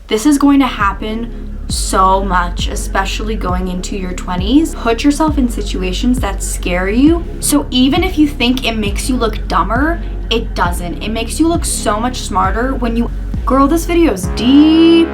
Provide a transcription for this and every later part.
This is going to happen so much, especially going into your 20s. Put yourself in situations that scare you. So even if you think it makes you look dumber, it doesn't. It makes you look so much smarter when you... Girl, this video is deep.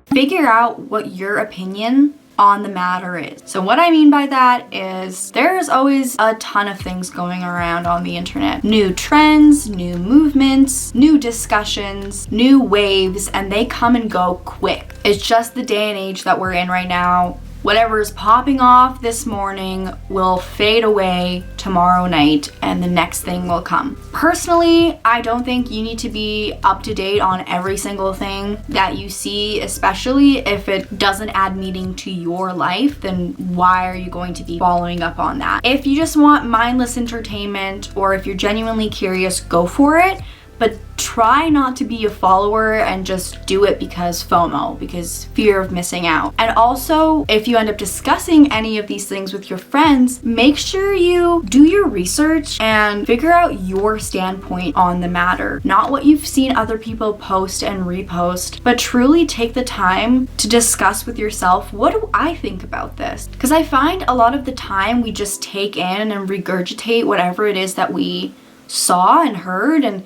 Figure out what your opinion on the matter is. So what I mean by that is there's always a ton of things going around on the internet. New trends, new movements, new discussions, new waves, and they come and go quick. It's just the day and age that we're in right now. Whatever is popping off this morning will fade away tomorrow night and the next thing will come. Personally, I don't think you need to be up to date on every single thing that you see, especially if it doesn't add meaning to your life. Then why are you going to be following up on that? If you just want mindless entertainment or if you're genuinely curious, go for it. But try not to be a follower and just do it because FOMO, because fear of missing out. And also, if you end up discussing any of these things with your friends, make sure you do your research and figure out your standpoint on the matter. Not what you've seen other people post and repost, but truly take the time to discuss with yourself, what do I think about this? Because I find a lot of the time we just take in and regurgitate whatever it is that we saw and heard, and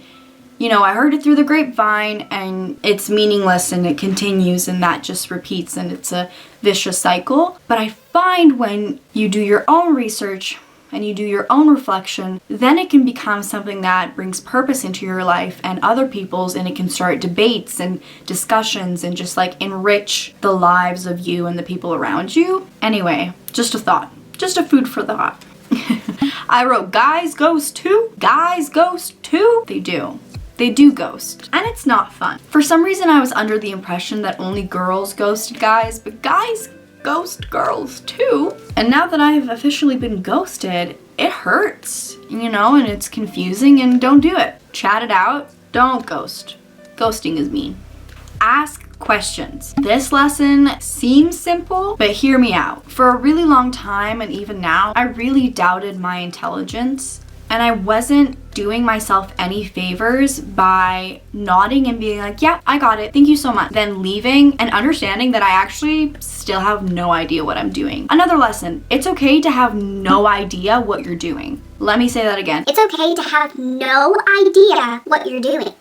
you know, I heard it through the grapevine and it's meaningless and it continues and that just repeats and it's a vicious cycle. But I find when you do your own research and you do your own reflection, then it can become something that brings purpose into your life and other people's, and it can start debates and discussions and just like enrich the lives of you and the people around you. Anyway, just a thought, just a food for thought. I wrote, guys ghost too? Guys ghost too? They do. They do ghost, and it's not fun. For some reason, I was under the impression that only girls ghosted guys, but guys ghost girls too. And now that I've officially been ghosted, it hurts, you know, and it's confusing, and don't do it. Chat it out. Don't ghost. Ghosting is mean. Ask questions. This lesson seems simple, but hear me out. For a really long time, and even now, I really doubted my intelligence. And I wasn't doing myself any favors by nodding and being like, yeah, I got it, thank you so much. Then leaving and understanding that I actually still have no idea what I'm doing. Another lesson, it's okay to have no idea what you're doing. Let me say that again. It's okay to have no idea what you're doing.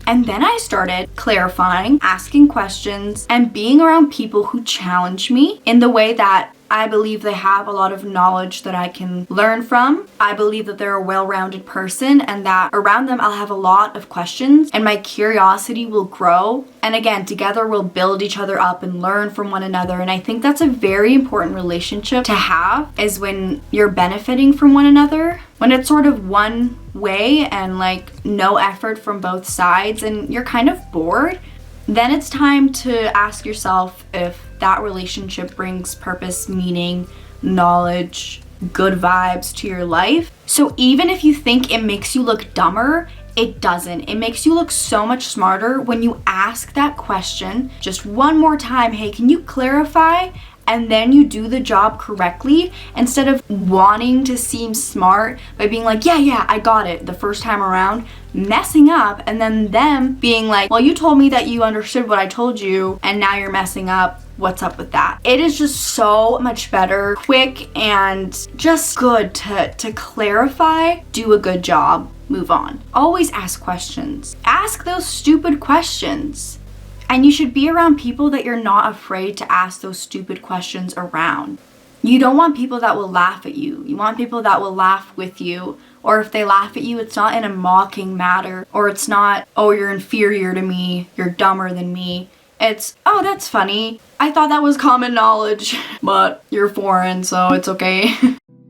And then I started clarifying, asking questions, and being around people who challenge me in the way that I believe they have a lot of knowledge that I can learn from. I believe that they're a well-rounded person and that around them I'll have a lot of questions and my curiosity will grow. And again, together we'll build each other up and learn from one another. And I think that's a very important relationship to have, is when you're benefiting from one another. When it's sort of one way and like no effort from both sides and you're kind of bored, then it's time to ask yourself if that relationship brings purpose, meaning, knowledge, good vibes to your life. So even if you think it makes you look dumber, it doesn't. It makes you look so much smarter when you ask that question just one more time. Hey, can you clarify? And then you do the job correctly instead of wanting to seem smart by being like, yeah, I got it the first time around, messing up, and then them being like, well, you told me that you understood what I told you and now you're messing up. What's up with that? It is just so much better, quick, and just good to clarify, do a good job, move on. Always ask questions. Ask those stupid questions. And you should be around people that you're not afraid to ask those stupid questions around. You don't want people that will laugh at you. You want people that will laugh with you. Or if they laugh at you, it's not in a mocking manner. Or it's not, oh, you're inferior to me, you're dumber than me. It's, oh, that's funny. I thought that was common knowledge, but you're foreign, so it's okay.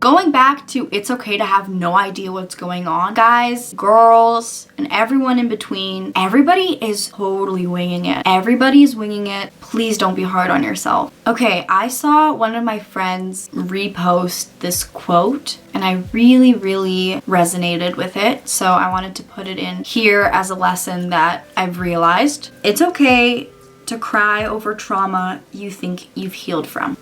Going back to it's okay to have no idea what's going on, guys, girls, and everyone in between, everybody is totally winging it. Everybody's winging it. Please don't be hard on yourself. Okay, I saw one of my friends repost this quote and I really resonated with it. So I wanted to put it in here as a lesson that I've realized. It's okay to cry over trauma you think you've healed from.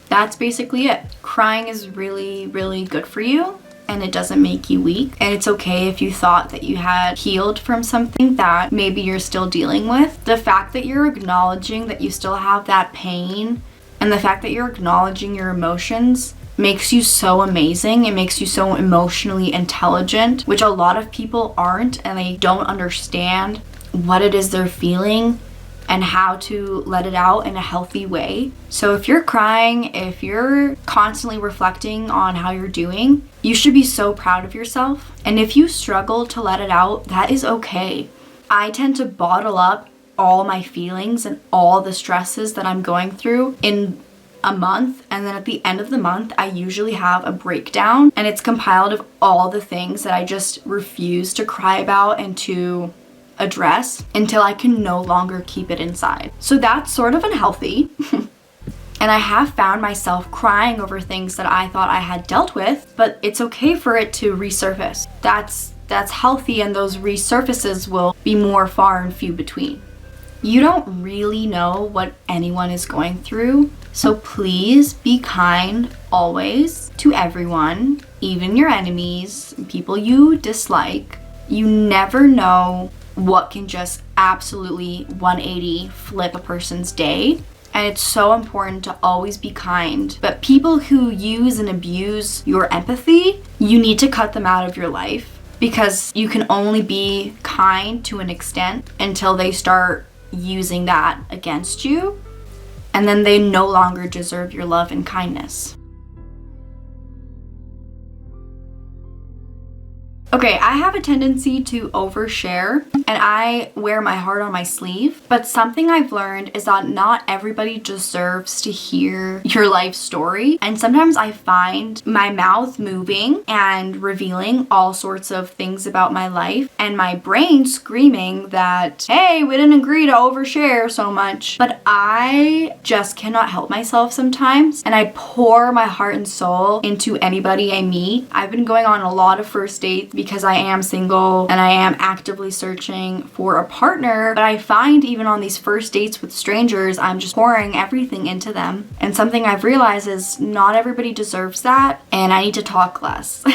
That's basically it. Crying is really good for you. and it doesn't make you weak. And it's okay if you thought that you had healed from something that maybe you're still dealing with. The fact that you're acknowledging that you still have that pain and the fact that you're acknowledging your emotions makes you so amazing. It makes you so emotionally intelligent, which a lot of people aren't, and they don't understand what it is they're feeling and how to let it out in a healthy way. So if you're crying, if you're constantly reflecting on how you're doing, you should be so proud of yourself. And if you struggle to let it out, that is okay. I tend to bottle up all my feelings and all the stresses that I'm going through in a month, and then at the end of the month I usually have a breakdown, and it's compiled of all the things that I just refuse to cry about and to address until I can no longer keep it inside. So that's sort of unhealthy. And I have found myself crying over things that I thought I had dealt with, but it's okay for it to resurface. That's healthy, and those resurfaces will be more far and few between. You don't really know what anyone is going through, so please be kind always to everyone, even your enemies, people you dislike. You never know what can just absolutely 180 flip a person's day. And it's so important to always be kind. But people who use and abuse your empathy, you need to cut them out of your life, because you can only be kind to an extent until they start using that against you, and then they no longer deserve your love and kindness. Okay, I have a tendency to overshare, and I wear my heart on my sleeve, but something I've learned is that not everybody deserves to hear your life story, and sometimes I find my mouth moving and revealing all sorts of things about my life, and my brain screaming that, hey, we didn't agree to overshare so much, but I just cannot help myself sometimes, and I pour my heart and soul into anybody I meet. I've been going on a lot of first dates because I am single and I am actively searching for a partner, but I find even on these first dates with strangers, I'm just pouring everything into them. And something I've realized is not everybody deserves that, and I need to talk less.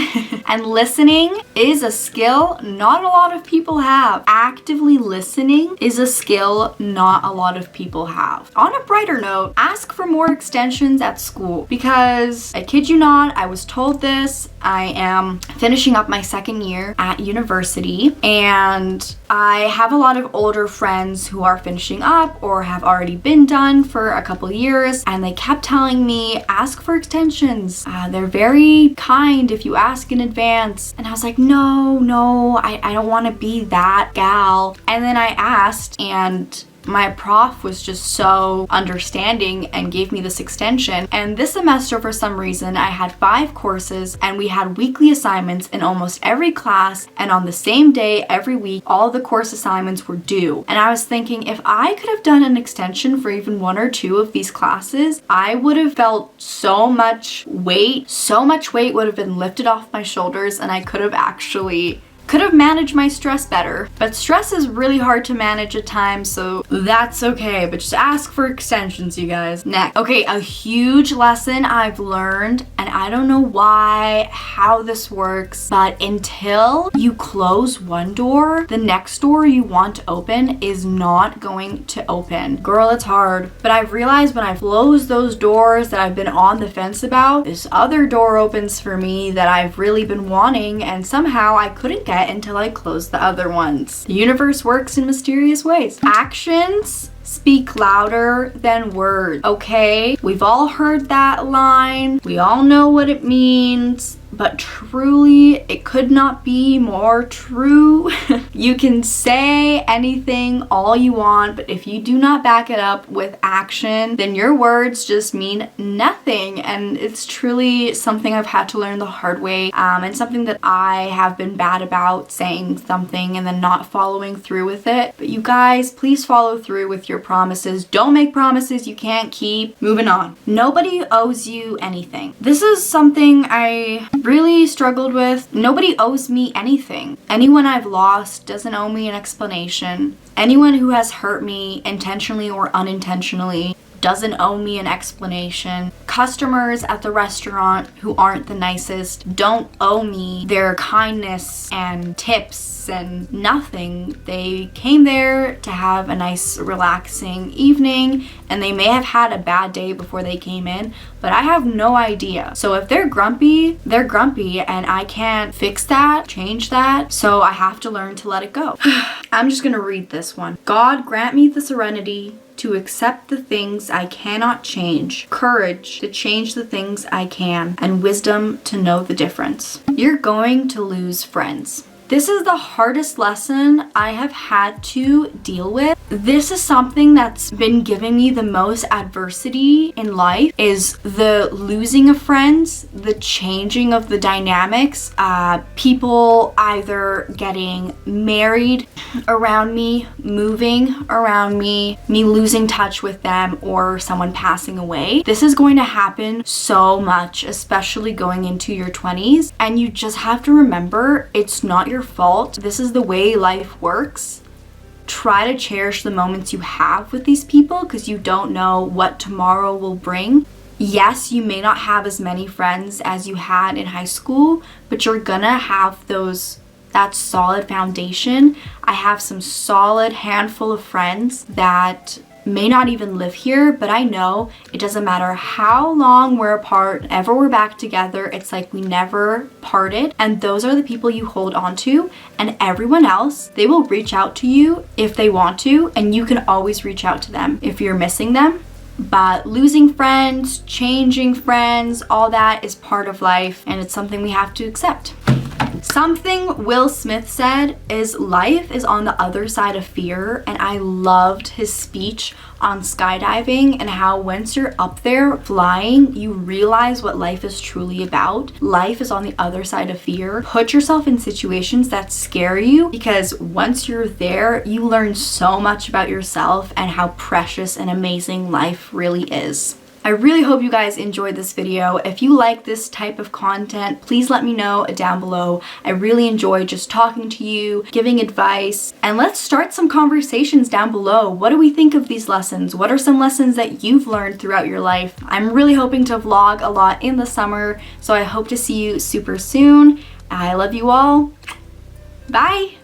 And listening is a skill not a lot of people have. Actively listening is a skill not a lot of people have. On a brighter note, ask for more extensions at school, because I kid you not, I was told this. I am finishing up my second year at university, and I have a lot of older friends who are finishing up or have already been done for a couple years, and they kept telling me, ask for extensions. They're very kind if you ask in advance. And I was like, no, I don't want to be that gal. And then I asked, and my prof was just so understanding and gave me this extension. And this semester, for some reason, I had 5 courses, and we had weekly assignments in almost every class, and on the same day every week all the course assignments were due. And I was thinking, if I could have done an extension for even 1 or 2 of these classes, I would have felt so much weight would have been lifted off my shoulders, and I could have managed my stress better. But stress is really hard to manage at times, so that's okay. But just ask for extensions, you guys. Next. Okay, a huge lesson I've learned, and I don't know how this works, but until you close one door, the next door you want to open is not going to open. Girl, it's hard. But I've realized when I close those doors that I've been on the fence about, this other door opens for me that I've really been wanting, and somehow I couldn't get until I closed the other ones. The universe works in mysterious ways. Actions speak louder than words, okay? We've all heard that line. We all know what it means. But truly, it could not be more true. You can say anything all you want, but if you do not back it up with action, then your words just mean nothing. And it's truly something I've had to learn the hard way, and something that I have been bad about, saying something and then not following through with it. But you guys, please follow through with your promises. Don't make promises you can't keep. Moving on. Nobody owes you anything. This is something I really struggled with. Nobody owes me anything. Anyone I've lost doesn't owe me an explanation. Anyone who has hurt me intentionally or unintentionally doesn't owe me an explanation. Customers at the restaurant who aren't the nicest don't owe me their kindness and tips and nothing. They came there to have a nice relaxing evening, and they may have had a bad day before they came in, but I have no idea. So if they're grumpy, and I can't fix that, change that, so I have to learn to let it go. I'm just gonna read this one. God grant me the serenity to accept the things I cannot change, courage to change the things I can, and wisdom to know the difference. You're going to lose friends. This is the hardest lesson I have had to deal with. This is something that's been giving me the most adversity in life, is the losing of friends, the changing of the dynamics, people either getting married around me, moving around me losing touch with them, or someone passing away. This is going to happen so much, especially going into your 20s, and you just have to remember it's not your fault. This is the way life works. Try to cherish the moments you have with these people, because you don't know what tomorrow will bring. Yes, you may not have as many friends as you had in high school, but you're gonna have that solid foundation. I have some solid handful of friends that may not even live here, but I know it doesn't matter how long we're apart, ever we're back together, it's like we never parted. And those are the people you hold on to, and everyone else, they will reach out to you if they want to, and you can always reach out to them if you're missing them. But losing friends, changing friends, all that is part of life, and it's something we have to accept. Something Will Smith said is life is on the other side of fear, and I loved his speech on skydiving and how once you're up there flying, you realize what life is truly about. Life is on the other side of fear. Put yourself in situations that scare you, because once you're there, you learn so much about yourself and how precious and amazing life really is. I really hope you guys enjoyed this video. If you like this type of content, please let me know down below. I really enjoy just talking to you, giving advice, and let's start some conversations down below. What do we think of these lessons? What are some lessons that you've learned throughout your life? I'm really hoping to vlog a lot in the summer, so I hope to see you super soon. I love you all. Bye!